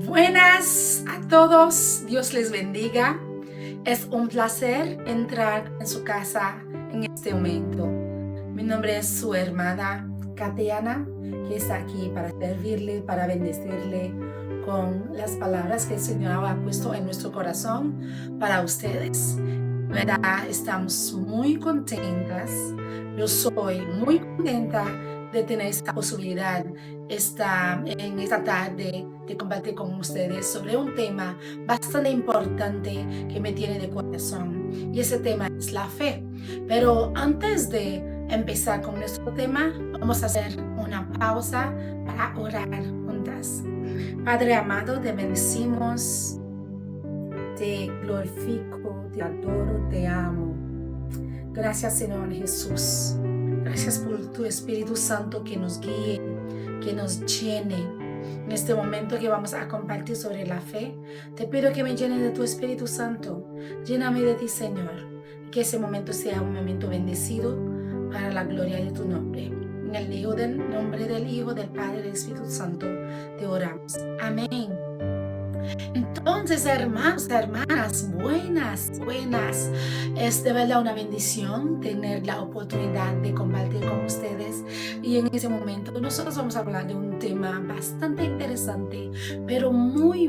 Buenas a todos, Dios les bendiga. Es un placer entrar en su casa en este momento. Mi nombre es su hermana Katiana, que está aquí para servirle, para bendecirle con las palabras que el Señor ha puesto en nuestro corazón para ustedes. ¿Verdad? Estamos muy contentas. Yo soy muy contenta de tener esta posibilidad en esta tarde de compartir con ustedes sobre un tema bastante importante que me tiene de corazón, y ese tema es la fe. Pero antes de empezar con nuestro tema, vamos a hacer una pausa para orar juntas. Padre amado, te bendecimos, te glorifico, te adoro, te amo. Gracias, Señor Jesús. Gracias por tu Espíritu Santo que nos guíe, que nos llene. En este momento que vamos a compartir sobre la fe, te pido que me llene de tu Espíritu Santo. Lléname de ti, Señor. Que ese momento sea un momento bendecido para la gloria de tu nombre. En el nombre del Hijo, del Padre y del Espíritu Santo te oramos. Amén. Entonces, hermanos, hermanas, buenas. Es de verdad una bendición tener la oportunidad de compartir con ustedes. Y en ese momento nosotros vamos a hablar de un tema bastante interesante, pero muy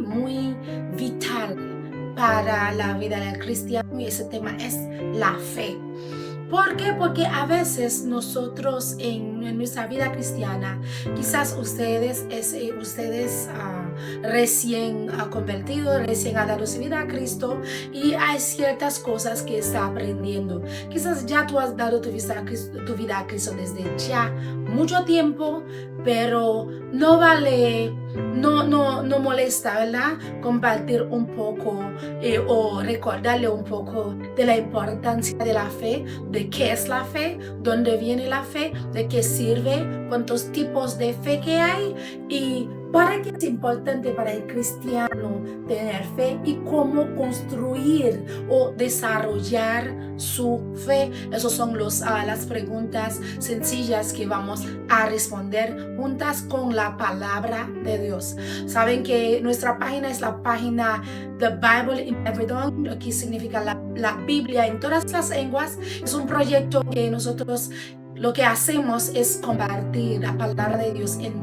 vital para la vida del cristiano. Y ese tema es la fe. ¿Por qué? Porque a veces nosotros en nuestra vida cristiana, quizás ustedes recién convertidos, recién han dado su vida a Cristo, y hay ciertas cosas que está aprendiendo. Quizás ya tú has dado tu vida a Cristo desde ya mucho tiempo, pero no vale, no molesta, ¿verdad? Compartir un poco o recordarle un poco de la importancia de la fe, de qué es la fe, dónde viene la fe, de qué sirve, cuántos tipos de fe que hay y para qué es importante para el cristiano tener fe y cómo construir o desarrollar su fe. Esas son las preguntas sencillas que vamos a responder juntas con la palabra de Dios. Saben que nuestra página es la página The Bible in Every Tongue, aquí significa la Biblia en todas las lenguas. Es un proyecto que nosotros lo que hacemos es compartir la palabra de Dios en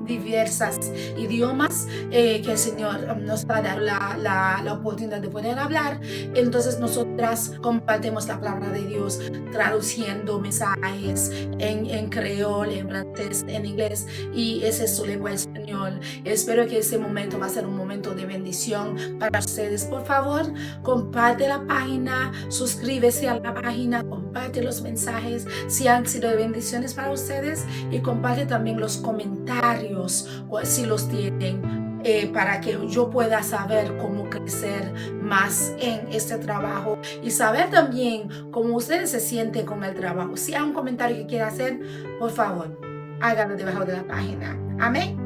diversas idiomas que el Señor nos va a dar la oportunidad de poder hablar. Entonces nosotras compartimos la palabra de Dios traduciendo mensajes en creol, en francés, en inglés, y ese es su lengua español. Espero que este momento va a ser un momento de bendición para ustedes. Por favor, comparte la página, suscríbete a la página, comparte los mensajes si han sido de bendiciones para ustedes, y comparte también los comentarios si los tienen, para que yo pueda saber cómo crecer más en este trabajo y saber también cómo ustedes se sienten con el trabajo. Si hay un comentario que quiera hacer, por favor, háganlo debajo de la página. Amén.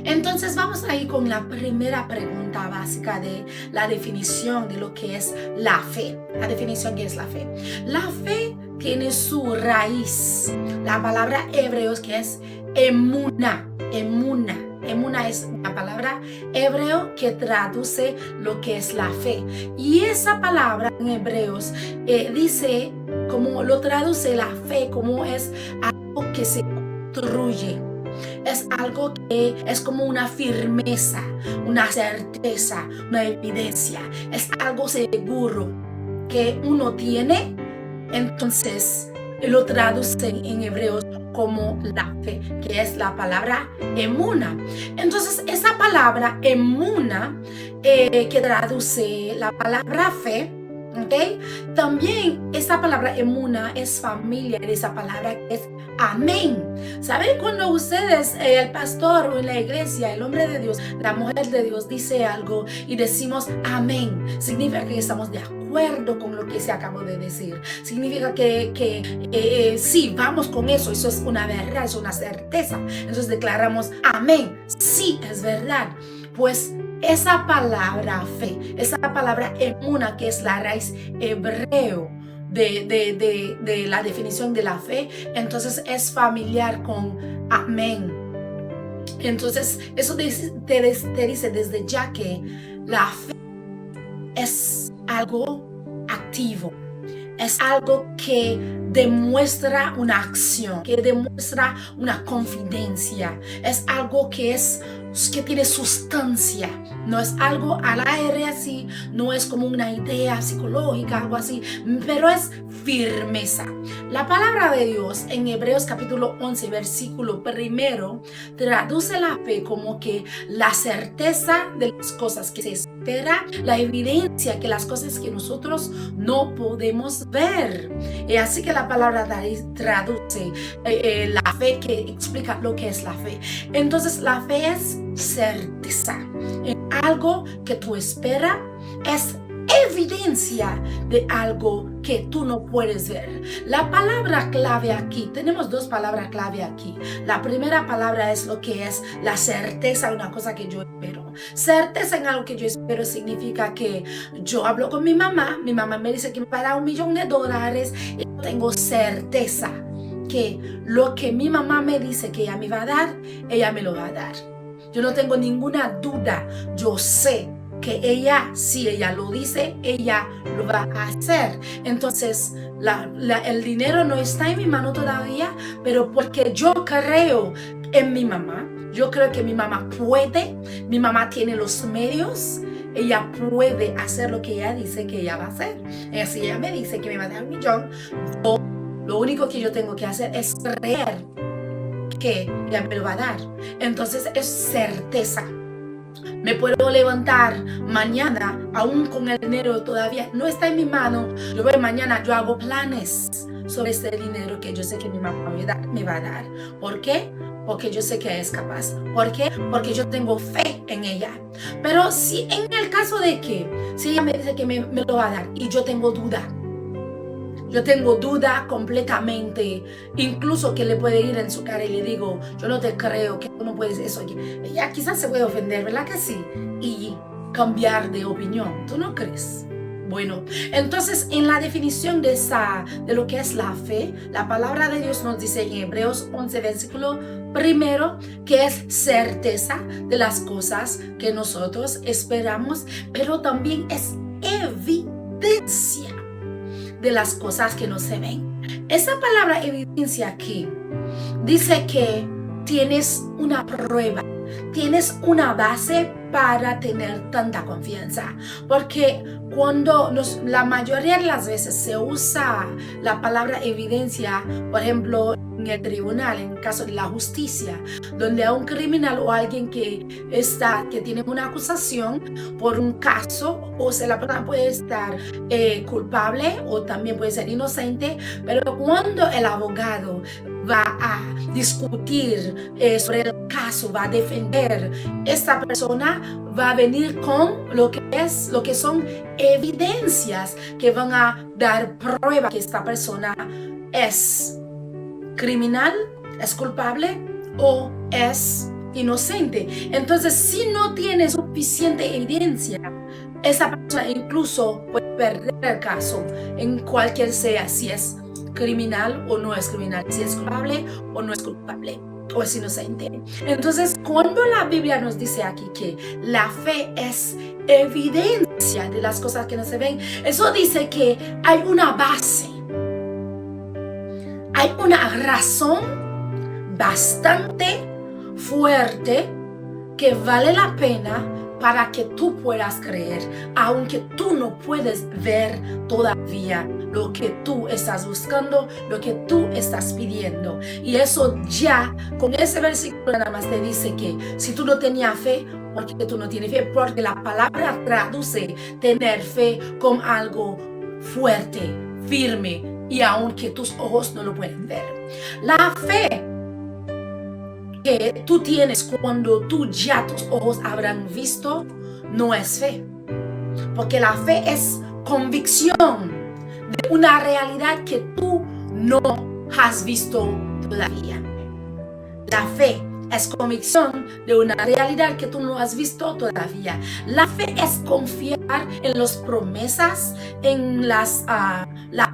Entonces vamos a ir con la primera pregunta básica de la definición de lo que es la fe. La definición que es la fe. La fe tiene su raíz, la palabra hebreo que es emuna. Emuna es una palabra hebreo que traduce lo que es la fe. Y esa palabra en hebreos dice, como lo traduce la fe, como es algo que se construye. Es algo que es como una firmeza, una certeza, una evidencia. Es algo seguro que uno tiene, entonces lo traducen en hebreo como la fe, que es la palabra emuna. Entonces esa palabra emuna que traduce la palabra fe, ¿okay? También esa palabra emuna es familia de esa palabra que es amén. ¿Saben? Cuando ustedes, el pastor o en la iglesia, el hombre de Dios, la mujer de Dios dice algo y decimos amén, significa que estamos de acuerdo con lo que se acabó de decir. Significa que sí, vamos con eso. Eso es una verdad, es una certeza. Entonces declaramos amén. Sí, es verdad. Pues esa palabra fe, esa palabra emuna, que es la raíz hebreo de la definición de la fe, entonces es familiar con amén. Entonces, eso te dice desde ya que la fe es algo activo. Es algo que demuestra una acción, que demuestra una confidencia. Es algo que tiene sustancia. No es algo al aire así, no es como una idea psicológica, algo así, pero es firmeza. La palabra de Dios en Hebreos capítulo 11, versículo 1, traduce la fe como que la certeza de las cosas que se espera, la evidencia que las cosas que nosotros no podemos ver. Y así que la palabra traduce la fe, que explica lo que es la fe. Entonces la fe es certeza en algo que tú esperas, es evidencia de algo que tú no puedes ver. La palabra clave aquí, tenemos dos palabras clave aquí. La primera palabra es lo que es la certeza de una cosa que yo espero. Certeza en algo que yo espero significa que yo hablo con mi mamá me dice que me va a dar $1,000,000 y yo tengo certeza que lo que mi mamá me dice que ella me va a dar, ella me lo va a dar. Yo no tengo ninguna duda, yo sé que ella, si ella lo dice, ella lo va a hacer. Entonces, el dinero no está en mi mano todavía, pero porque yo creo en mi mamá, yo creo que mi mamá puede, mi mamá tiene los medios, ella puede hacer lo que ella dice que ella va a hacer. Si ella me dice que me va a dar $1,000,000, lo único que yo tengo que hacer es creer que ella me lo va a dar. Entonces es certeza. Me puedo levantar mañana, aún con el dinero todavía no está en mi mano. Yo voy mañana, yo hago planes sobre ese dinero que yo sé que mi mamá me va a dar. ¿Por qué? Porque yo sé que es capaz. ¿Por qué? Porque yo tengo fe en ella. Pero si en el caso de que, si ella me dice que me lo va a dar y yo tengo duda completamente, incluso que le puede ir en su cara y le digo, yo no te creo, que tú no puedes eso. Ella quizás se puede ofender, ¿verdad que sí? Y cambiar de opinión, ¿tú no crees? Bueno, entonces en la definición de lo que es la fe, la palabra de Dios nos dice en Hebreos 11, versículo 1, que es certeza de las cosas que nosotros esperamos, pero también es evidencia de las cosas que no se ven. Esa palabra evidencia aquí dice que tienes una prueba, tienes una base para tener tanta confianza, porque cuando la mayoría de las veces se usa la palabra evidencia, por ejemplo en el tribunal, en el caso de la justicia, donde a un criminal o alguien que tiene una acusación por un caso, o sea, la persona puede estar culpable o también puede ser inocente, pero cuando el abogado va a discutir sobre el caso, va a defender, esta persona va a venir con lo que son evidencias que van a dar prueba que esta persona es criminal, es culpable o es inocente. Entonces, si no tiene suficiente evidencia, esa persona incluso puede perder el caso en cualquier sea, si es criminal o no es criminal, si es culpable o no es culpable, o es inocente. Entonces, cuando la Biblia nos dice aquí que la fe es evidencia de las cosas que no se ven, eso dice que hay una base, hay una razón bastante fuerte que vale la pena para que tú puedas creer, aunque tú no puedes ver todavía lo que tú estás buscando, lo que tú estás pidiendo. Y eso ya, con ese versículo nada más te dice que si tú no tenías fe, porque tú no tienes fe, porque la palabra traduce tener fe como algo fuerte, firme, y aunque tus ojos no lo pueden ver. La fe que tú tienes cuando tus ojos habrán visto, no es fe, porque la fe es convicción de una realidad que tú no has visto todavía. La fe es convicción de una realidad que tú no has visto todavía. La fe es confiar en las promesas, en la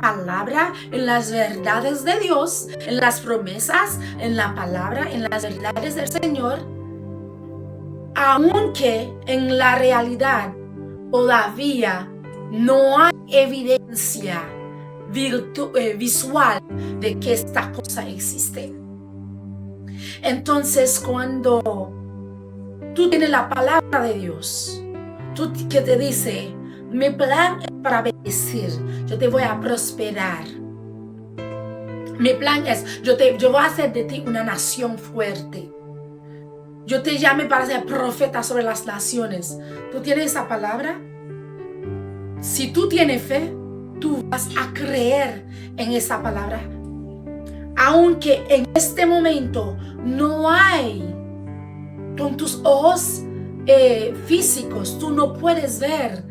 palabra, en las verdades de Dios, en las promesas, en la palabra, en las verdades del Señor, aunque en la realidad todavía no hay evidencia visual de que esta cosa existe. Entonces, cuando tú tienes la palabra de Dios, que te dice, mi plan es para bendecir, yo te voy a prosperar. Mi plan es, yo voy a hacer de ti una nación fuerte. Yo te llamé para ser profeta sobre las naciones. ¿Tú tienes esa palabra? Si tú tienes fe, tú vas a creer en esa palabra. Aunque en este momento no hay, con tus ojos físicos, tú no puedes ver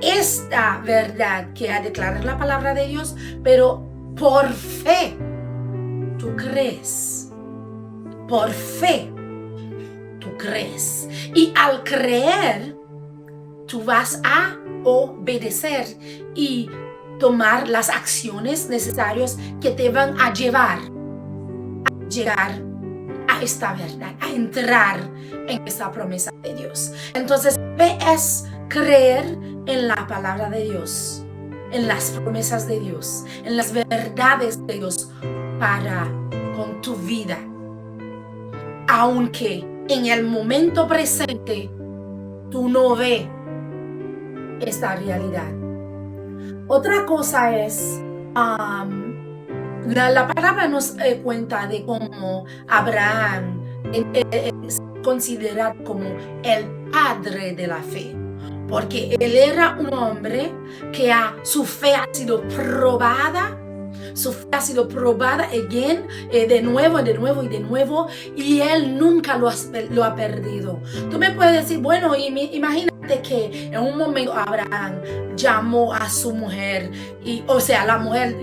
esta verdad que ha declarado la palabra de Dios, pero por fe, tú crees. Por fe, tú crees. Y al creer, tú vas a obedecer y tomar las acciones necesarias que te van a llevar a llegar a esta verdad, a entrar en esta promesa de Dios. Entonces, fe es creer en la palabra de Dios, en las promesas de Dios, en las verdades de Dios para con tu vida. Aunque en el momento presente tú no ves esta realidad. Otra cosa es, la palabra nos cuenta de cómo Abraham es considerado como el padre de la fe, porque él era un hombre que su fe ha sido probada. Su fe ha sido probada de nuevo, y él nunca lo ha perdido. Tú me puedes decir, bueno, imagínate que en un momento Abraham llamó a su mujer, la mujer,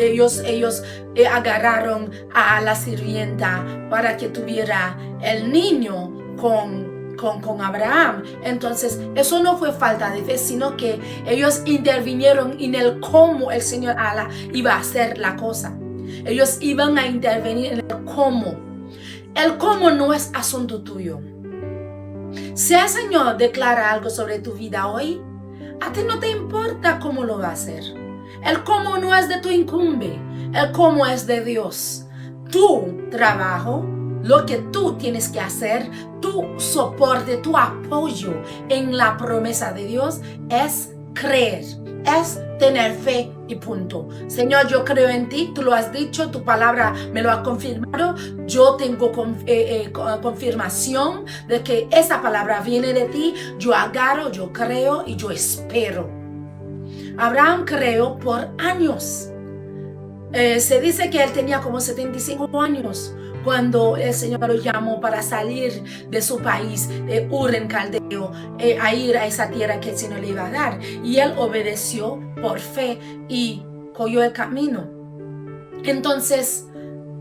ellos agarraron a la sirvienta para que tuviera el niño con Abraham. Entonces, eso no fue falta de fe, sino que ellos intervinieron en el cómo el Señor Allah iba a hacer la cosa. Ellos iban a intervenir en el cómo. El cómo no es asunto tuyo. Si el Señor declara algo sobre tu vida hoy, a ti no te importa cómo lo va a hacer. El cómo no es de tu incumbe. El cómo es de Dios. Tu trabajo, lo que tú tienes que hacer, tu soporte, tu apoyo en la promesa de Dios es creer, es tener fe y punto. Señor, yo creo en ti, tú lo has dicho, tu palabra me lo ha confirmado, yo tengo confirmación de que esa palabra viene de ti, yo agarro, yo creo y yo espero. Abraham creó por años. Se dice que él tenía como 75 años cuando el Señor lo llamó para salir de su país, de Ur en Caldeo, a ir a esa tierra que el Señor le iba a dar. Y él obedeció por fe y cogió el camino. Entonces,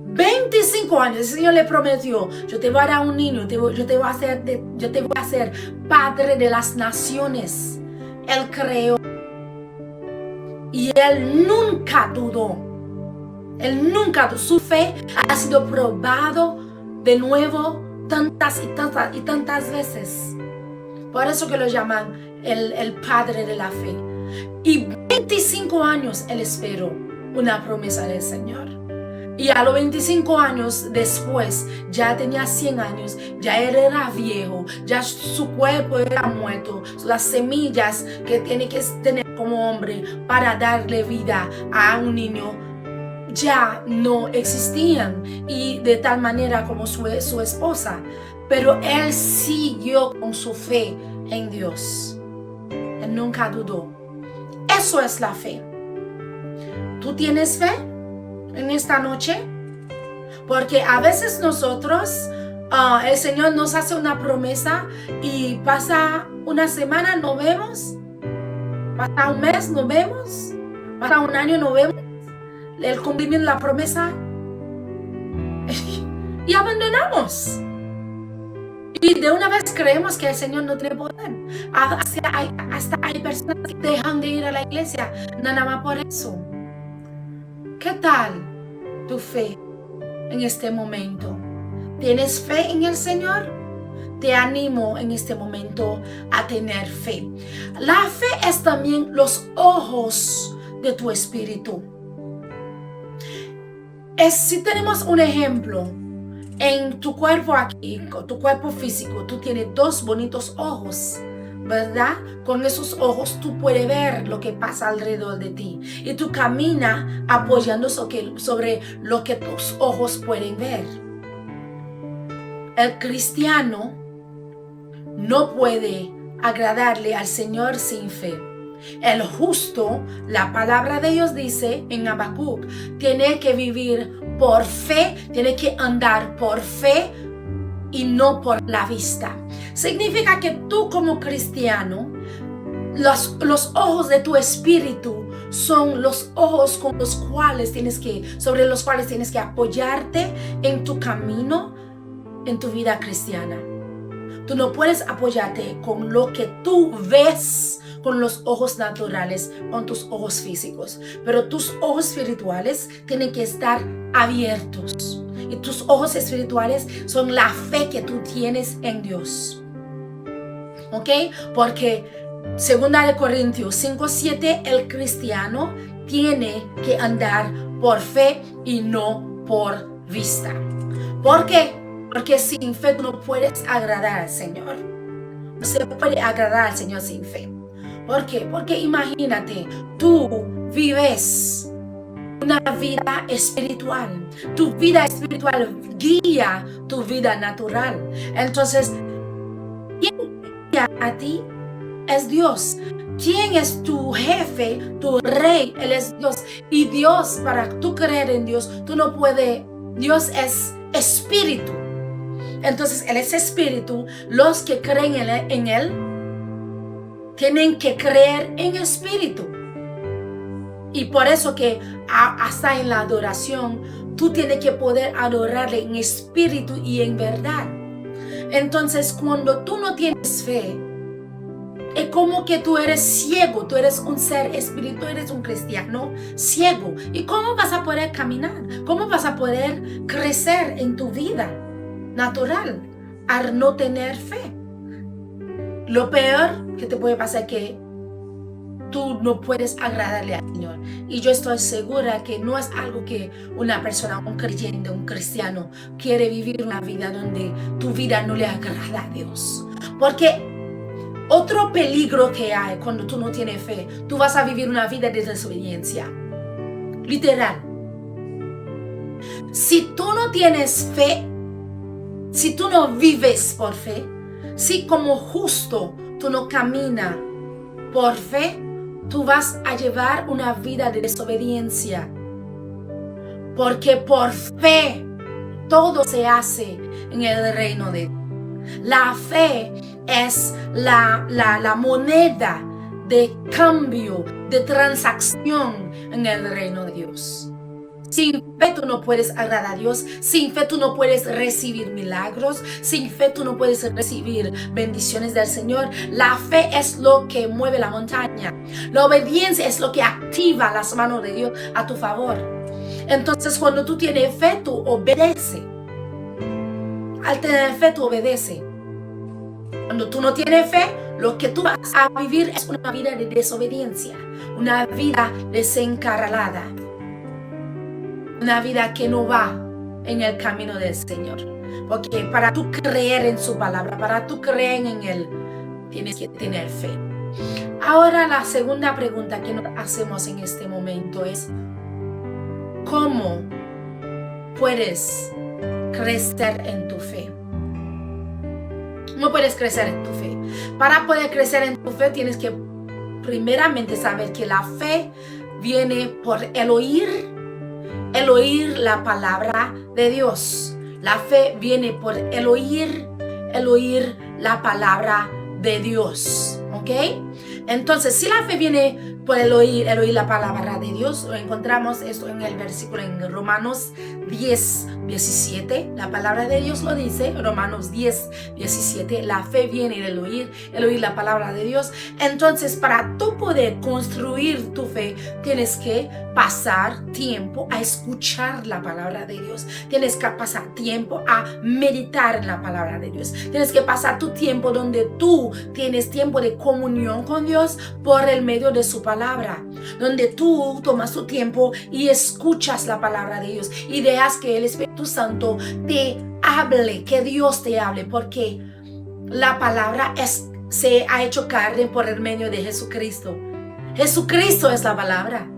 25 años, el Señor le prometió, yo te voy a dar un niño, yo te voy a hacer padre de las naciones. Él creó y él nunca dudó. Su fe ha sido probado de nuevo tantas y tantas veces. Por eso que lo llaman el padre de la fe. Y 25 años él esperó una promesa del Señor. Y a los 25 años después, ya tenía 100 años, ya él era viejo, ya su cuerpo era muerto. Las semillas que tiene que tener como hombre para darle vida a un niño ya no existían, y de tal manera como su esposa, pero él siguió con su fe en Dios. Él nunca dudó. Eso es la fe. ¿Tú tienes fe en esta noche? Porque a veces nosotros, el Señor nos hace una promesa y pasa una semana, no vemos, pasa un mes, no vemos, pasa un año, no vemos el cumplimiento de la promesa y abandonamos. Y de una vez creemos que el Señor no tiene poder. Hasta hay personas que dejan de ir a la iglesia nada más por eso. ¿Qué tal tu fe en este momento? ¿Tienes fe en el Señor? te animo en este momento a tener fe. La fe es también los ojos de tu espíritu. Si tenemos un ejemplo, en tu cuerpo aquí, tu cuerpo físico, tú tienes dos bonitos ojos, ¿verdad? Con esos ojos tú puedes ver lo que pasa alrededor de ti y tú caminas apoyando sobre lo que tus ojos pueden ver. El cristiano no puede agradarle al Señor sin fe. El justo, la palabra de Dios dice en Habacuc, tiene que vivir por fe, tiene que andar por fe y no por la vista. Significa que tú como cristiano, los ojos de tu espíritu son los ojos sobre los cuales tienes que apoyarte en tu camino, en tu vida cristiana. Tú no puedes apoyarte con lo que tú ves con los ojos naturales, con tus ojos físicos, pero tus ojos espirituales tienen que estar abiertos. Y tus ojos espirituales son la fe que tú tienes en Dios. ¿Ok? Porque 2 Corintios 5:7, el cristiano tiene que andar por fe y no por vista. ¿Por qué? Porque sin fe tú no puedes agradar al Señor. No se puede agradar al Señor sin fe. ¿Por qué? Porque imagínate, tú vives una vida espiritual. Tu vida espiritual guía tu vida natural. Entonces, ¿quién guía a ti? Es Dios. ¿Quién es tu jefe, tu rey? Él es Dios. Y Dios, para tú creer en Dios, tú no puedes. Dios es espíritu. Entonces, Él es espíritu. Los que creen en Él tienen que creer en espíritu. Y por eso que hasta en la adoración, tú tienes que poder adorarle en espíritu y en verdad. Entonces, cuando tú no tienes fe, es como que tú eres ciego, tú eres un ser espiritual, tú eres un cristiano ciego. ¿Y cómo vas a poder caminar? ¿Cómo vas a poder crecer en tu vida natural al no tener fe? Lo peor que te puede pasar es que tú no puedes agradarle al Señor. Y yo estoy segura que no es algo que una persona, un creyente, un cristiano quiere vivir una vida donde tu vida no le agrada a Dios. Porque otro peligro que hay cuando tú no tienes fe, tú vas a vivir una vida de desobediencia. Literal. Si tú no tienes fe, si tú no vives por fe, si como justo tú no caminas por fe, tú vas a llevar una vida de desobediencia. Porque por fe todo se hace en el reino de Dios. La fe es la moneda de cambio, de transacción en el reino de Dios. Sin fe tú no puedes agradar a Dios. Sin fe tú no puedes recibir milagros. Sin fe tú no puedes recibir bendiciones del Señor. La fe es lo que mueve la montaña. La obediencia es lo que activa las manos de Dios a tu favor. Entonces cuando tú tienes fe, tú obedeces. Al tener fe, tú obedeces. Cuando tú no tienes fe, lo que tú vas a vivir es una vida de desobediencia. Una vida desencarrilada. Una vida que no va en el camino del Señor. Porque para tú creer en su palabra, para tú creer en Él, tienes que tener fe. Ahora la segunda pregunta que nos hacemos en este momento es: ¿cómo puedes crecer en tu fe? ¿Cómo puedes crecer en tu fe? Para poder crecer en tu fe tienes que primeramente saber que la fe viene por el oír la palabra de Dios. La fe viene por el oír la palabra de Dios. ¿Ok? Entonces, si la fe viene por el oír la palabra de Dios, encontramos esto en el versículo en Romanos 10, 17. La palabra de Dios lo dice, Romanos 10, 17. La fe viene del oír la palabra de Dios. Entonces, para tú poder construir tu fe, tienes que pasar tiempo a escuchar la palabra de Dios. Tienes que pasar tiempo a meditar en la palabra de Dios. Tienes que pasar tu tiempo donde tú tienes tiempo de comunión con Dios por el medio de su palabra, donde tú tomas tu tiempo y escuchas la palabra de Dios y dejas que el Espíritu Santo te hable, que Dios te hable, porque la palabra se ha hecho carne por el medio de Jesucristo. Jesucristo es la palabra.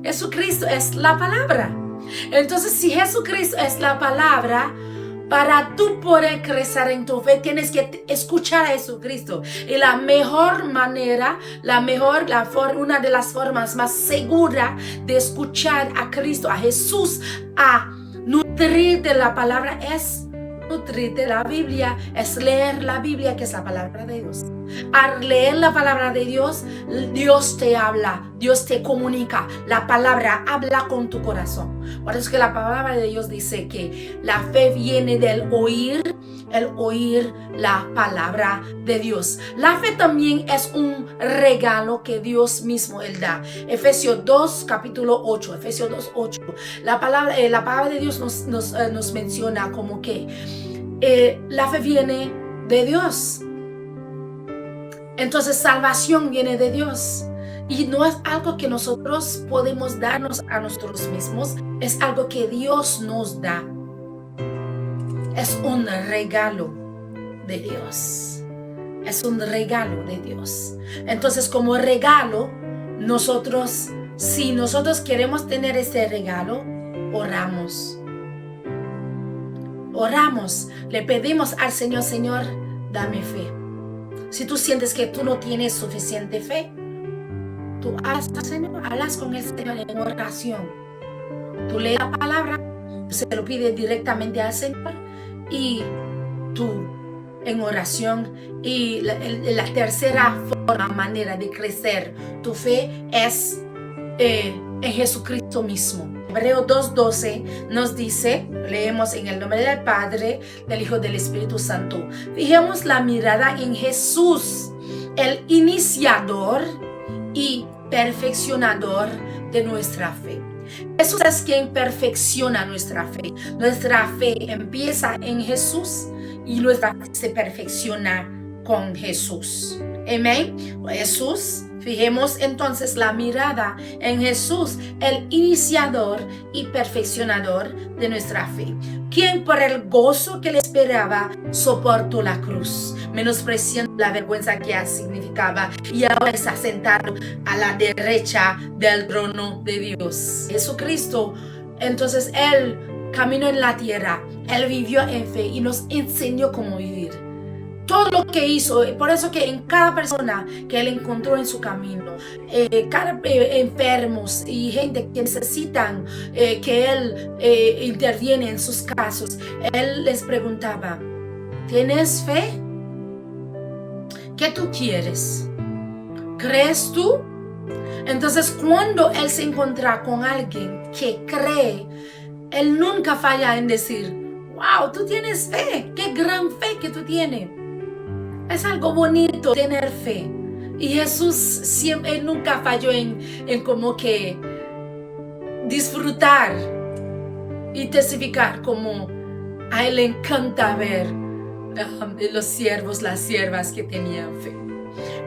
Jesucristo es la palabra. Entonces, si Jesucristo es la palabra, para tú poder crecer en tu fe, tienes que escuchar a Jesucristo. Y la mejor manera, una de las formas más seguras de escuchar a Cristo, a Jesús, a nutrir de la palabra, es nutrir de la Biblia, es leer la Biblia, que es la palabra de Dios. Al leer la palabra de Dios, Dios te habla, Dios te comunica. La palabra habla con tu corazón. Por eso es que la palabra de Dios dice que la fe viene del oír, la palabra de Dios. La fe también es un regalo que Dios mismo Él da. Efesios 2, capítulo 8. Efesios 2, 8. La palabra de Dios nos menciona como que la fe viene de Dios. Entonces, salvación viene de Dios. Y no es algo que nosotros podemos darnos a nosotros mismos. Es algo que Dios nos da. Es un regalo de Dios. Es un regalo de Dios. Entonces, como regalo, si nosotros queremos tener ese regalo, oramos. Oramos. Le pedimos al Señor, Señor, dame fe. Si tú sientes que tú no tienes suficiente fe, tú hablas con el Señor en oración. Tú lees la palabra, se lo pide directamente al Señor y tú en oración. Y la tercera manera de crecer tu fe es en Jesucristo mismo. Hebreos 2:12 nos dice, leemos en el nombre del Padre, del Hijo, del Espíritu Santo. Fijemos la mirada en Jesús, el iniciador y perfeccionador de nuestra fe. Jesús es quien perfecciona nuestra fe. Nuestra fe empieza en Jesús y nuestra fe se perfecciona con Jesús. Amén. Jesús. Fijemos entonces la mirada en Jesús, el iniciador y perfeccionador de nuestra fe, quien por el gozo que le esperaba soportó la cruz, menospreciando la vergüenza que significaba, y ahora está sentado a la derecha del trono de Dios. Jesucristo, entonces, Él caminó en la tierra, Él vivió en fe y nos enseñó cómo vivir. Todo lo que hizo, por eso que en cada persona que Él encontró en su camino, cada enfermos y gente que necesitan que Él interviene en sus casos, Él les preguntaba, ¿tienes fe? ¿Qué tú quieres? ¿Crees tú? Entonces, cuando Él se encuentra con alguien que cree, Él nunca falla en decir, wow, tú tienes fe, qué gran fe que tú tienes. Es algo bonito tener fe. Y Jesús siempre, Él nunca falló en como que disfrutar y testificar como a Él le encanta ver los siervos, las siervas que tenían fe.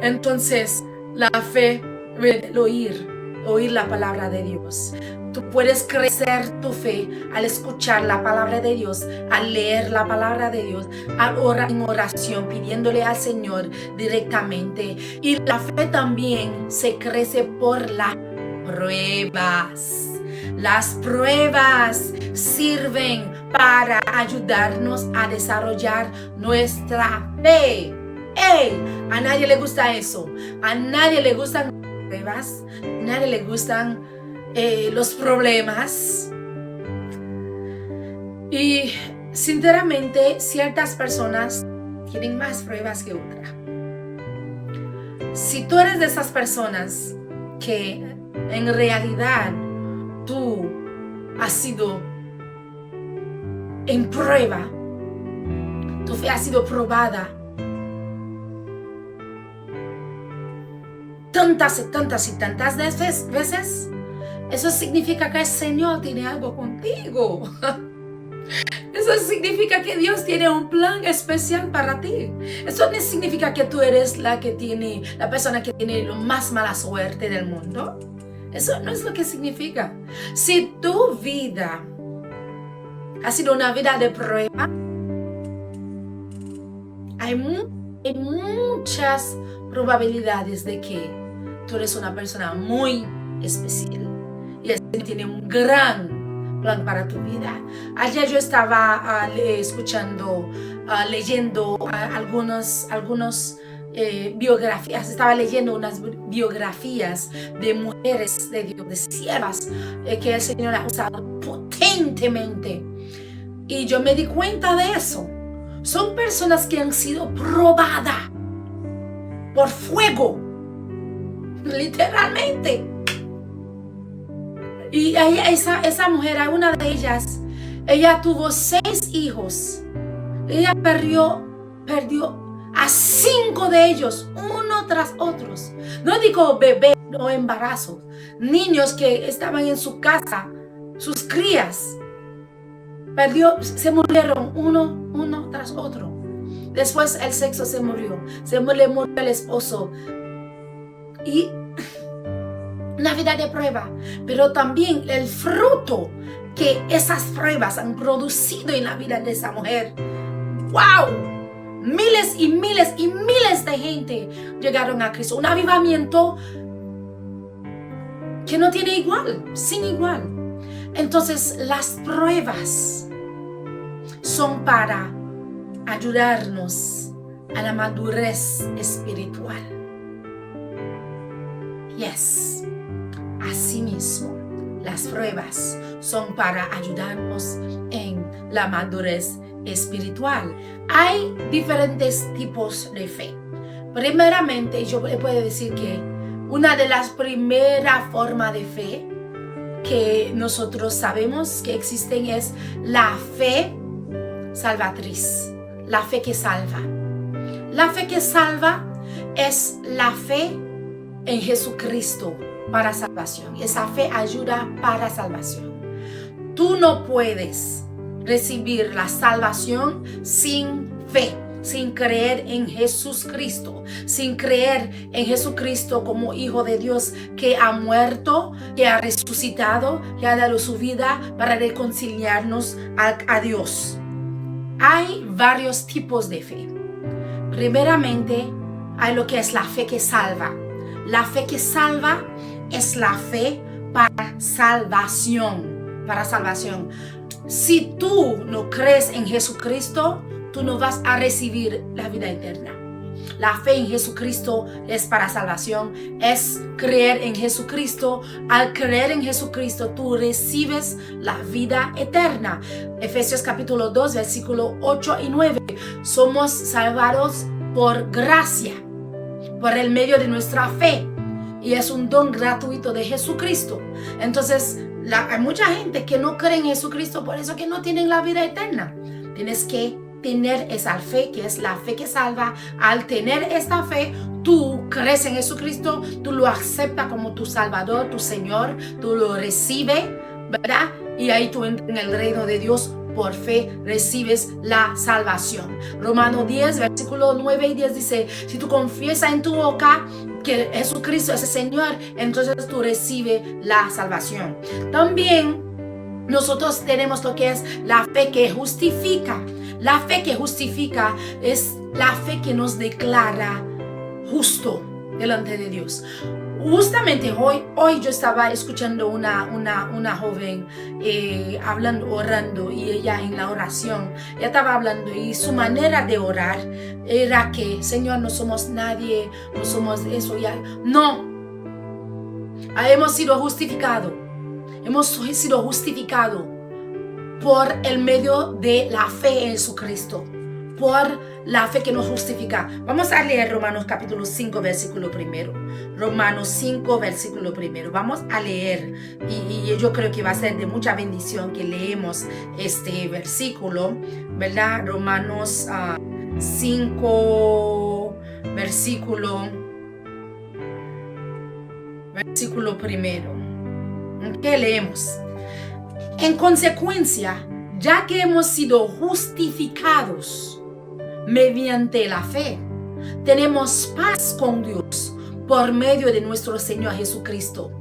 Entonces, la fe viene del oír la palabra de Dios. Tú puedes crecer tu fe al escuchar la palabra de Dios, al leer la palabra de Dios, al orar en oración, pidiéndole al Señor directamente. Y la fe también se crece por las pruebas. Las pruebas sirven para ayudarnos a desarrollar nuestra fe. ¡Ey! A nadie le gusta eso. A nadie le gustan las pruebas. A nadie le gustan los problemas. Y sinceramente, ciertas personas tienen más pruebas que otras. Si tú eres de esas personas que en realidad tú has sido en prueba, tu fe ha sido probada tantas y tantas veces, eso significa que el Señor tiene algo contigo. Eso significa que Dios tiene un plan especial para ti. Eso no significa que tú eres la persona que tiene la más mala suerte del mundo. Eso no es lo que significa. Si tu vida ha sido una vida de prueba, hay muchas probabilidades de que tú eres una persona muy especial y el Señor tiene un gran plan para tu vida. Ayer yo estaba leyendo algunas biografías, estaba leyendo unas biografías de mujeres de Dios, de siervas que el Señor ha usado potentemente, y yo me di cuenta de eso. Son personas que han sido probadas por fuego, literalmente. Y esa mujer, una de ellas, ella tuvo 6 hijos. Ella perdió a 5 de ellos, uno tras otros. No digo bebés o embarazos, niños que estaban en su casa, sus crías. Se murieron uno tras otro. Después el sexo se murió, le murió el esposo. Y una vida de prueba, pero también el fruto que esas pruebas han producido en la vida de esa mujer. ¡Wow! Miles y miles y miles de gente llegaron a Cristo. Un avivamiento que no tiene igual, sin igual. Entonces, las pruebas son para ayudarnos a la madurez espiritual. Yes. Asimismo, las pruebas son para ayudarnos en la madurez espiritual. Hay diferentes tipos de fe. Primeramente, yo puedo decir que una de las primeras formas de fe que nosotros sabemos que existen es la fe salvatriz, la fe que salva. La fe que salva es la fe en Jesucristo para salvación. Esa fe ayuda para salvación. Tú no puedes recibir la salvación sin fe, sin creer en Jesucristo, sin creer en Jesucristo como Hijo de Dios, que ha muerto, que ha resucitado, que ha dado su vida para reconciliarnos a Dios. Hay varios tipos de fe. Primeramente, hay lo que es la fe que salva. La fe que salva es la fe para salvación. Para salvación. Si tú no crees en Jesucristo, tú no vas a recibir la vida eterna. La fe en Jesucristo es para salvación, es creer en Jesucristo. Al creer en Jesucristo, tú recibes la vida eterna. Efesios capítulo 2, versículo 8 y 9. Somos salvados por gracia, por el medio de nuestra fe. Y es un don gratuito de Jesucristo. Entonces, hay mucha gente que no cree en Jesucristo, por eso que no tienen la vida eterna. Tienes que tener esa fe, que es la fe que salva. Al tener esta fe, tú crees en Jesucristo, tú lo aceptas como tu Salvador, tu Señor, tú lo recibes, ¿verdad? Y ahí tú entras en el reino de Dios. Por fe recibes la salvación. Romanos 10, versículo 9 y 10 dice: si tú confiesas en tu boca que Jesucristo es el Señor, entonces tú recibes la salvación. También nosotros tenemos lo que es la fe que justifica. La fe que justifica es la fe que nos declara justo delante de Dios. Justamente hoy yo estaba escuchando una joven hablando, orando, y ella en la oración, ella estaba hablando, y su manera de orar era que: Señor, no somos nadie, no somos eso, ya. No, hemos sido justificados por el medio de la fe en Jesucristo. por la fe que nos justifica. Vamos a leer Romanos capítulo 5, versículo 1. Romanos 5, versículo 1. Vamos a leer y yo creo que va a ser de mucha bendición que leemos este versículo, ¿verdad? Romanos 5, versículo 1. ¿Qué leemos? En consecuencia, ya que hemos sido justificados mediante la fe, tenemos paz con Dios por medio de nuestro Señor Jesucristo.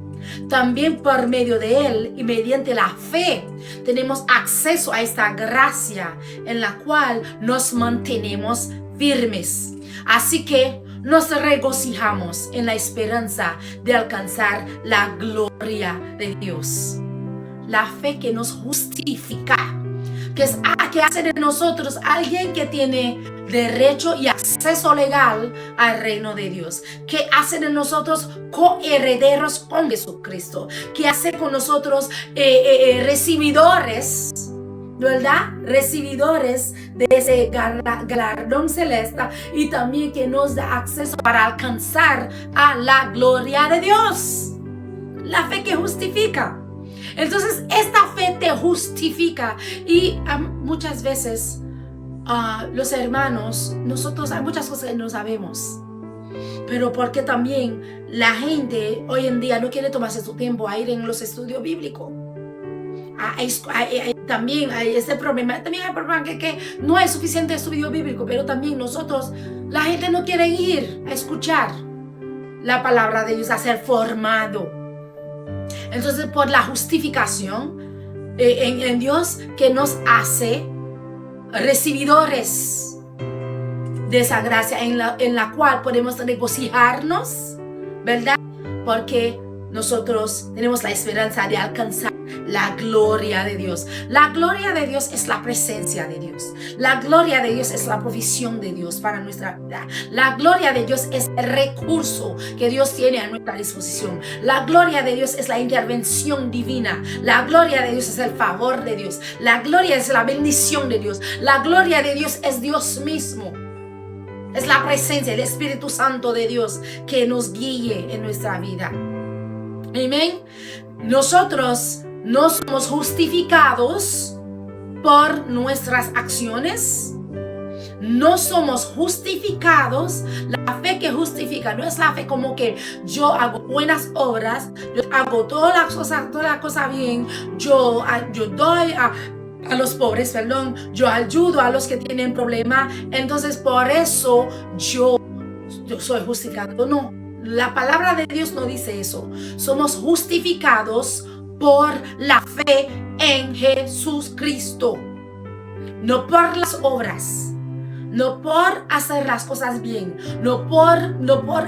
También por medio de Él y mediante la fe tenemos acceso a esta gracia en la cual nos mantenemos firmes. Así que nos regocijamos en la esperanza de alcanzar la gloria de Dios. La fe que nos justifica, que hace de nosotros alguien que tiene derecho y acceso legal al reino de Dios, que hace de nosotros coherederos con Jesucristo, que hace con nosotros recibidores, ¿verdad? Recibidores de ese galardón celeste, y también que nos da acceso para alcanzar a la gloria de Dios. La fe que justifica. Entonces, esta fe te justifica. Y muchas veces, los hermanos, nosotros hay muchas cosas que no sabemos. Pero porque también la gente hoy en día no quiere tomarse su tiempo a ir en los estudios bíblicos. También hay ese problema. También hay problema que no hay suficiente estudio bíblico. Pero también nosotros, la gente no quiere ir a escuchar la palabra de Dios, a ser formado. Entonces, por la justificación en Dios, que nos hace recibidores de esa gracia en la cual podemos regocijarnos, ¿verdad? Porque nosotros tenemos la esperanza de alcanzar la gloria de Dios. La gloria de Dios es la presencia de Dios. La gloria de Dios es la provisión de Dios para nuestra vida. La gloria de Dios es el recurso que Dios tiene a nuestra disposición. La gloria de Dios es la intervención divina. La gloria de Dios es el favor de Dios. La gloria es la bendición de Dios. La gloria de Dios es Dios mismo. Es la presencia, el Espíritu Santo de Dios que nos guíe en nuestra vida. Amén. Nosotros no somos justificados por nuestras acciones. No somos justificados. La fe que justifica no es la fe como que yo hago buenas obras, yo hago todas las cosas bien, yo doy a los pobres, yo ayudo a los que tienen problemas, entonces por eso yo soy justificado. No, la palabra de Dios no dice eso. Somos justificados por la fe en Jesucristo, no por las obras, no por hacer las cosas bien, no por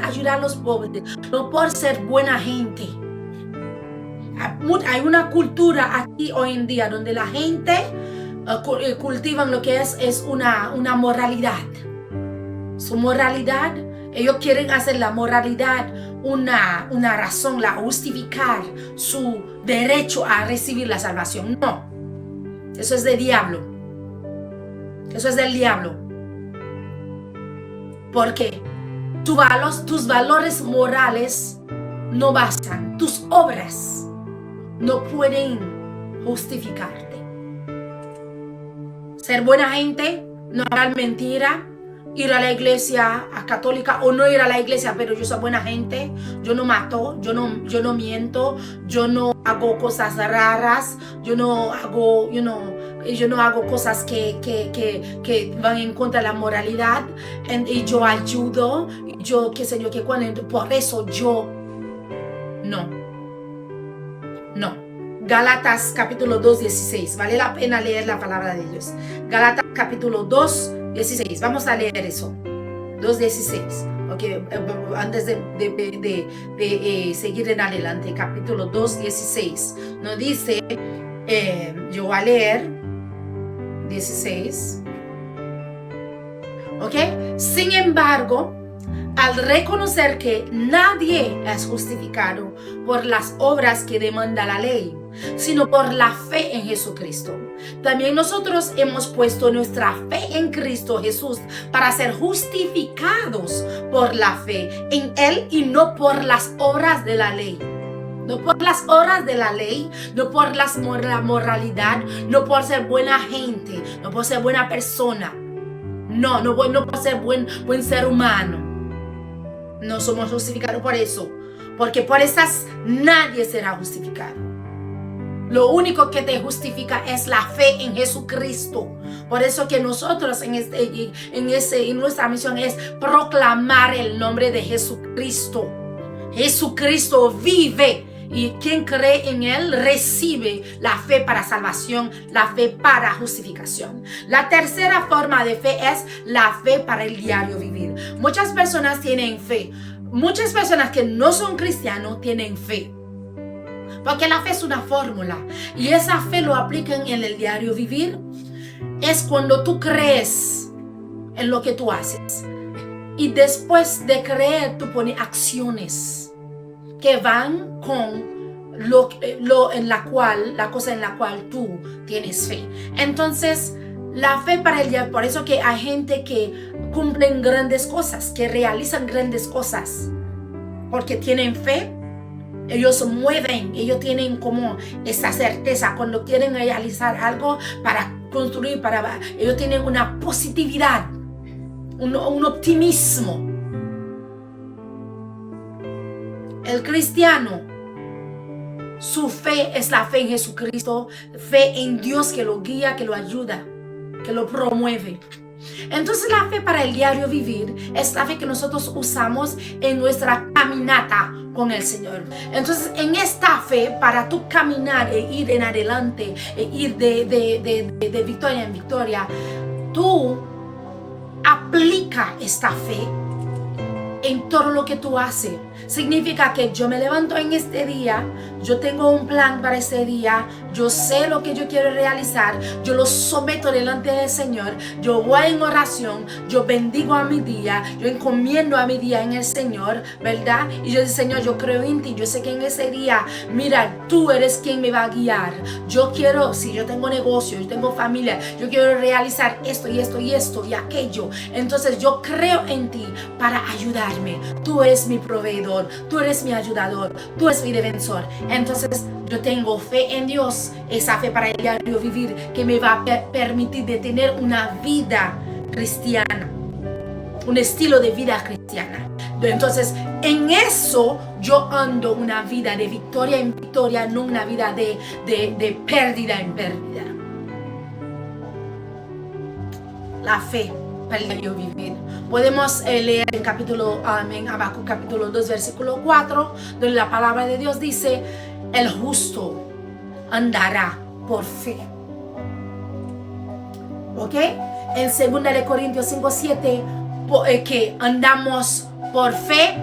ayudar a los pobres, no por ser buena gente. Hay una cultura aquí hoy en día donde la gente cultivan lo que es una moralidad. Su moralidad, ellos quieren hacer la moralidad una razón, justificar su derecho a recibir la salvación. No, eso es del diablo. Eso es del diablo. Porque tus valores morales no bastan. Tus obras no pueden justificarte. Ser buena gente, no hablar mentira, ir a la iglesia católica o no ir a la iglesia, pero yo soy buena gente, yo no mato, yo no miento, yo no hago cosas raras, yo no hago cosas que van en contra de la moralidad, y yo ayudo, yo qué sé yo, que cuando, por eso yo no. Gálatas capítulo 2, 16. Vale la pena leer la palabra de Dios. Gálatas capítulo 2, 16. Vamos a leer eso. 2, 16. Okay. Antes de seguir en adelante. Capítulo 2, 16. Nos dice, yo voy a leer 16. Ok. Sin embargo, al reconocer que nadie es justificado por las obras que demanda la ley, sino por la fe en Jesucristo. También nosotros hemos puesto nuestra fe en Cristo Jesús para ser justificados por la fe en Él y no por las obras de la ley. No por las obras de la ley, no por la moralidad, no por ser buena gente, no por ser buena persona. No por ser buen ser humano. No somos justificados por eso, porque por esas nadie será justificado. Lo único que te justifica es la fe en Jesucristo. Por eso que nosotros en nuestra misión es proclamar el nombre de Jesucristo. Jesucristo vive. Y quien cree en Él recibe la fe para salvación, la fe para justificación. La tercera forma de fe es la fe para el diario vivir. Muchas personas tienen fe. Muchas personas que no son cristianos tienen fe. Porque la fe es una fórmula. Y esa fe lo aplican en el diario vivir. Es cuando tú crees en lo que tú haces. Y después de creer, tú pones acciones que van con la cosa en la cual tú tienes fe. Entonces, la fe para el día, por eso que hay gente que cumplen grandes cosas, que realizan grandes cosas, porque tienen fe. Ellos mueven, ellos tienen como esa certeza cuando quieren realizar algo para construir, ellos tienen una positividad, un optimismo. El cristiano, su fe es la fe en Jesucristo, fe en Dios que lo guía, que lo ayuda, que lo promueve. Entonces la fe para el diario vivir es la fe que nosotros usamos en nuestra caminata con el Señor. Entonces en esta fe, para tú caminar e ir en adelante, e ir de victoria en victoria, tú aplica esta fe en todo lo que tú haces. Significa que yo me levanto en este día, yo tengo un plan para este día, yo sé lo que yo quiero realizar, yo lo someto delante del Señor, yo voy en oración, yo bendigo a mi día, yo encomiendo a mi día en el Señor, ¿verdad? Y yo digo, Señor, yo creo en ti, yo sé que en ese día, mira, tú eres quien me va a guiar. Yo quiero, si yo tengo negocio, yo tengo familia, yo quiero realizar esto y esto y esto y aquello. Entonces yo creo en ti para ayudarme. Tú eres mi proveedor, tú eres mi ayudador, tú eres mi defensor. Entonces yo tengo fe en Dios, esa fe para el diario vivir que me va a permitir de tener una vida cristiana, un estilo de vida cristiana. Entonces en eso yo ando una vida de victoria en victoria, no una vida de pérdida en pérdida. La fe para el diario vivir. Podemos leer en Habacuc capítulo 2 versículo 4, donde la palabra de Dios dice: el justo andará por fe. ¿Ok? En 2 Corintios 5, 7, que andamos por fe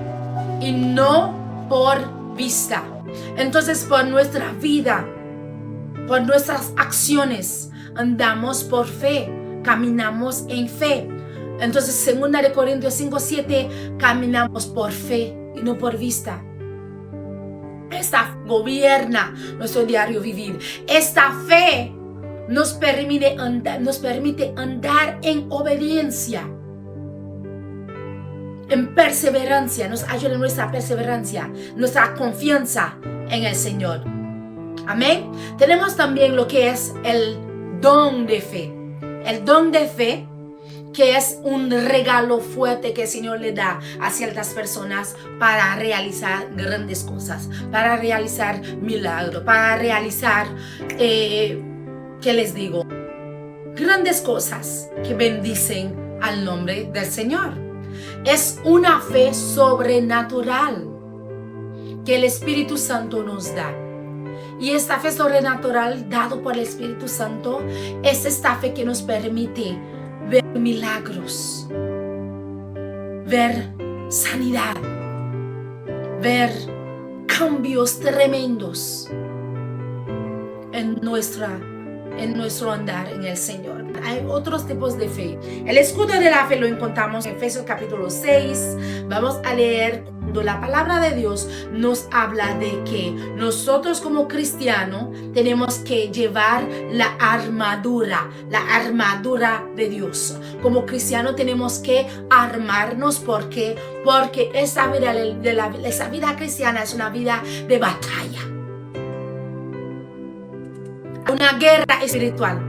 y no por vista. Entonces por nuestra vida, por nuestras acciones, andamos por fe, caminamos en fe. Entonces 2 Corintios 5, 7, caminamos por fe y no por vista. Esta gobierna nuestro diario vivir. Esta fe nos permite andar en obediencia, en perseverancia. Nos ayuda en nuestra perseverancia, nuestra confianza en el Señor. Amén. Tenemos también lo que es el don de fe. El don de fe, que es un regalo fuerte que el Señor le da a ciertas personas para realizar grandes cosas, para realizar milagros, para realizar, ¿qué les digo? Grandes cosas que bendicen al nombre del Señor. Es una fe sobrenatural que el Espíritu Santo nos da. Y esta fe sobrenatural dado por el Espíritu Santo es esta fe que nos permite ver milagros, ver sanidad, ver cambios tremendos en nuestra en nuestro andar en el Señor. Hay otros tipos de fe. El escudo de la fe lo encontramos en Efesios capítulo 6. Vamos a leer cuando la palabra de Dios nos habla de que nosotros como cristianos tenemos que llevar la armadura de Dios. Como cristianos tenemos que armarnos porque esa vida cristiana es una vida de batalla. Una guerra espiritual.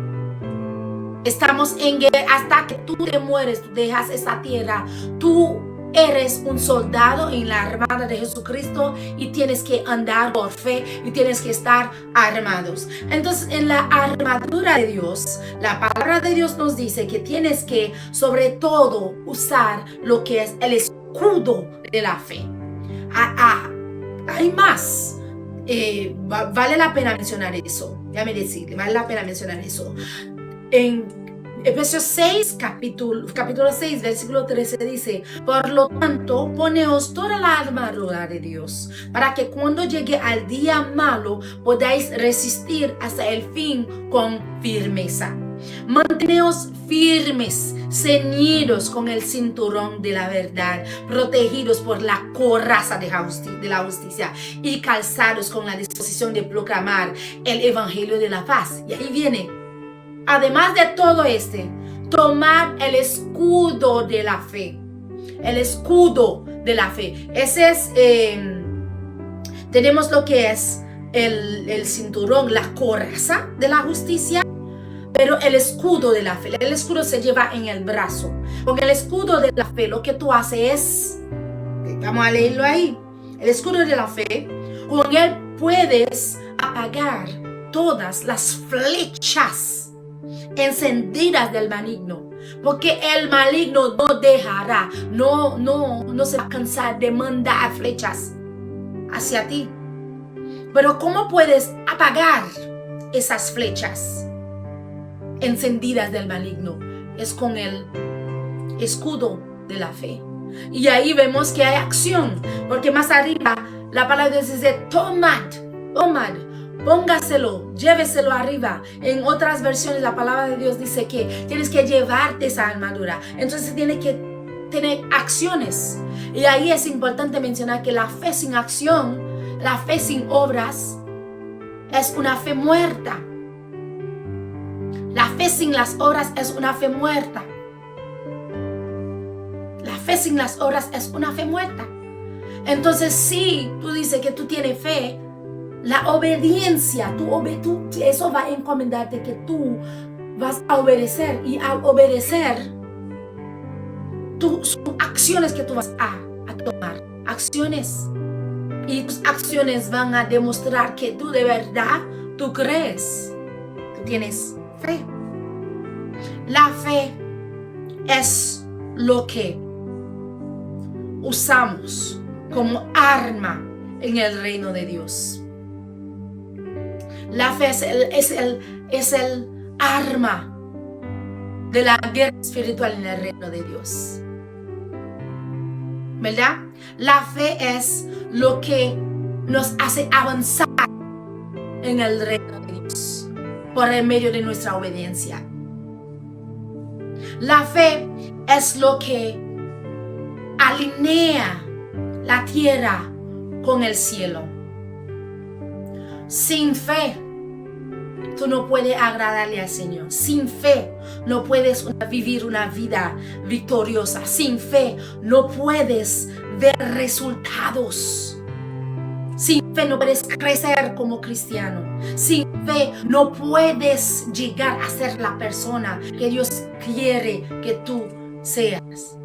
Estamos en guerra hasta que tú te mueres, tú dejas esta tierra. Tú eres un soldado en la armada de Jesucristo y tienes que andar por fe y tienes que estar armados. Entonces, en la armadura de Dios, la palabra de Dios nos dice que tienes que, sobre todo, usar lo que es el escudo de la fe. Hay más. Vale la pena mencionar eso. Déjame decirle, vale la pena mencionar eso. En Efesios 6, capítulo 6, versículo 13 dice: por lo tanto, poneos toda la armadura de Dios, para que cuando llegue al día malo podáis resistir hasta el fin con firmeza. Manteneos firmes, ceñidos con el cinturón de la verdad, protegidos por la coraza de la justicia y calzados con la disposición de proclamar el evangelio de la paz. Y ahí viene, además de todo tomad el escudo de la fe. El escudo de la fe. Ese es, tenemos lo que es el cinturón, la coraza de la justicia. Pero el escudo de la fe, el escudo se lleva en el brazo. Con el escudo de la fe lo que tú haces es, vamos a leerlo ahí, el escudo de la fe, con él puedes apagar todas las flechas encendidas del maligno. Porque el maligno no dejará, no se va a cansar de mandar flechas hacia ti. Pero ¿cómo puedes apagar esas flechas encendidas del maligno? Es con el escudo de la fe. Y ahí vemos que hay acción, porque más arriba la palabra dice: tomad, póngaselo, lléveselo arriba. En otras versiones la palabra de Dios dice que tienes que llevarte esa armadura. Entonces tiene que tener acciones. Y ahí es importante mencionar que la fe sin acción, la fe sin obras, es una fe muerta. La fe sin las obras es una fe muerta. La fe sin las obras es una fe muerta. Entonces, si tú dices que tú tienes fe, la obediencia, eso va a encomendarte que tú vas a obedecer. Y al obedecer, son acciones que tú vas a tomar. Acciones. Y tus acciones van a demostrar que tú de verdad, tú crees. Tú tienes fe. La fe es lo que usamos como arma en el reino de Dios. La fe es el arma de la guerra espiritual en el reino de Dios. ¿Verdad? La fe es lo que nos hace avanzar en el reino de Dios por el medio de nuestra obediencia. La fe es lo que alinea la tierra con el cielo. Sin fe, tú no puedes agradarle al Señor. Sin fe, no puedes vivir una vida victoriosa. Sin fe, no puedes ver resultados. Sin fe, no puedes crecer como cristiano. Sin fe, no puedes llegar a ser la persona que Dios quiere que tú seas.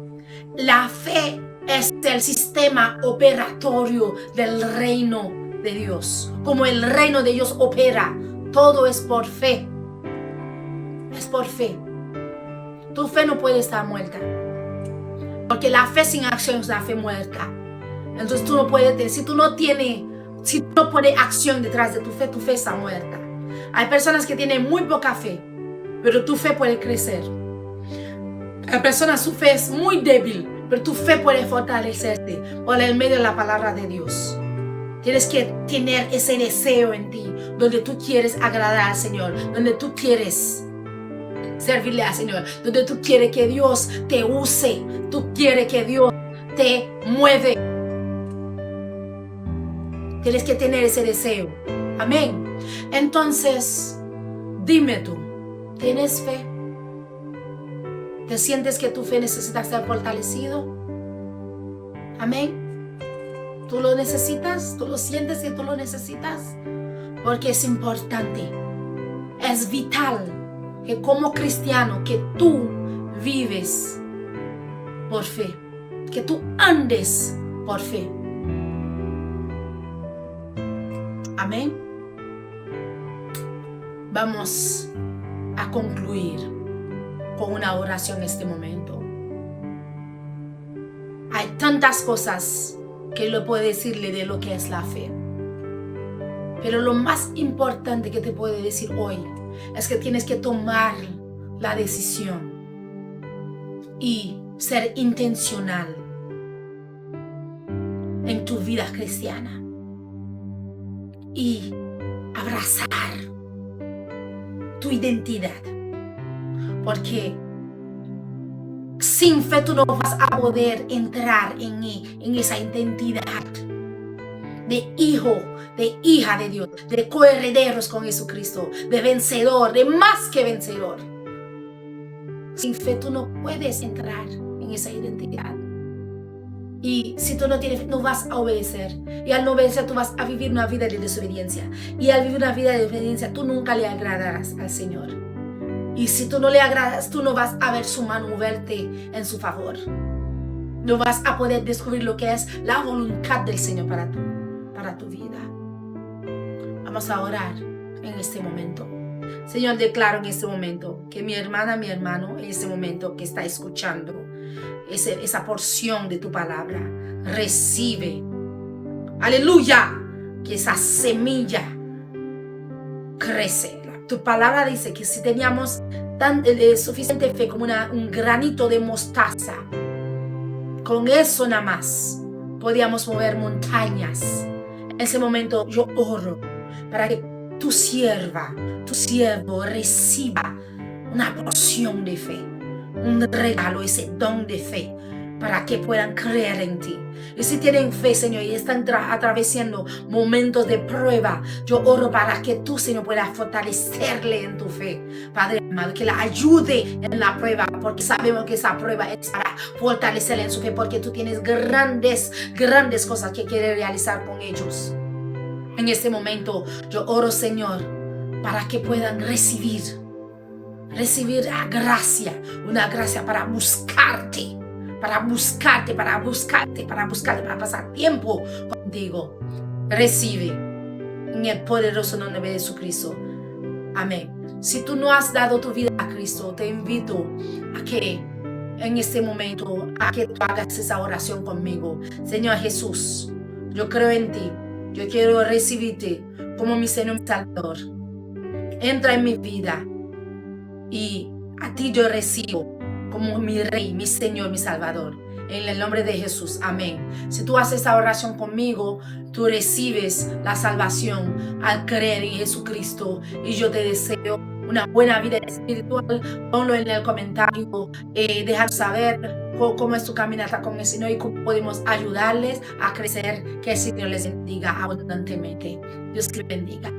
La fe es el sistema operatorio del reino de Dios. Como el reino de Dios opera, todo es por fe. Es por fe. Tu fe no puede estar muerta. Porque la fe sin acción es una fe muerta. Entonces tú no puedes, si tú no pones acción detrás de tu fe está muerta. Hay personas que tienen muy poca fe, pero tu fe puede crecer. Hay personas, su fe es muy débil, pero tu fe puede fortalecerte por el medio de la palabra de Dios. Tienes que tener ese deseo en ti, donde tú quieres agradar al Señor, donde tú quieres servirle al Señor, donde tú quieres que Dios te use, tú quieres que Dios te mueve. Tienes que tener ese deseo. Amén. Entonces, dime tú, ¿tienes fe? ¿Te sientes que tu fe necesita ser fortalecido? Amén. ¿Tú lo necesitas? ¿Tú lo sientes que tú lo necesitas? Porque es importante, es vital que como cristiano, que tú vives por fe, que tú andes por fe. Amén. Vamos a concluir con una oración en este momento. Hay tantas cosas que lo puedo decirle de lo que es la fe. Pero lo más importante que te puedo decir hoy es que tienes que tomar la decisión y ser intencional en tu vida cristiana y abrazar tu identidad. Porque sin fe tú no vas a poder entrar en esa identidad de hijo, de hija de Dios, de coherederos con Jesucristo, de vencedor, de más que vencedor. Sin fe tú no puedes entrar en esa identidad. Y si tú no tienes fe, no vas a obedecer. Y al no obedecer, tú vas a vivir una vida de desobediencia. Y al vivir una vida de desobediencia, tú nunca le agradarás al Señor. Y si tú no le agradas, tú no vas a ver su mano moverte en su favor. No vas a poder descubrir lo que es la voluntad del Señor para tu vida. Vamos a orar en este momento. Señor, declaro en este momento que mi hermana, mi hermano, en este momento que está escuchando esa porción de tu palabra, recibe, aleluya, que esa semilla crece. Tu palabra dice que si teníamos suficiente fe como un granito de mostaza, con eso nada más podíamos mover montañas. En ese momento yo oro para que tu siervo reciba una porción de fe, un regalo, ese don de fe, para que puedan creer en ti. Y si tienen fe, Señor, y están atravesando momentos de prueba, yo oro para que tú, Señor, puedas fortalecerle en tu fe, Padre amado, que la ayude en la prueba, porque sabemos que esa prueba es para fortalecerle en su fe, porque tú tienes grandes cosas que quieres realizar con ellos. En este momento yo oro, Señor, para que puedan recibir la gracia, una gracia para buscarte, para pasar tiempo contigo. Recibe en el poderoso nombre de Jesucristo. Amén. Si tú no has dado tu vida a Cristo, te invito a que en este momento a que tú hagas esa oración conmigo. Señor Jesús, yo creo en ti. Yo quiero recibirte como mi Señor y Salvador. Entra en mi vida y a ti yo recibo como mi Rey, mi Señor, mi Salvador. En el nombre de Jesús. Amén. Si tú haces esa oración conmigo, tú recibes la salvación al creer en Jesucristo. Y yo te deseo una buena vida espiritual. Ponlo en el comentario. Dejar saber cómo es tu caminata con el Señor y cómo podemos ayudarles a crecer. Que el Señor les bendiga abundantemente. Dios les bendiga.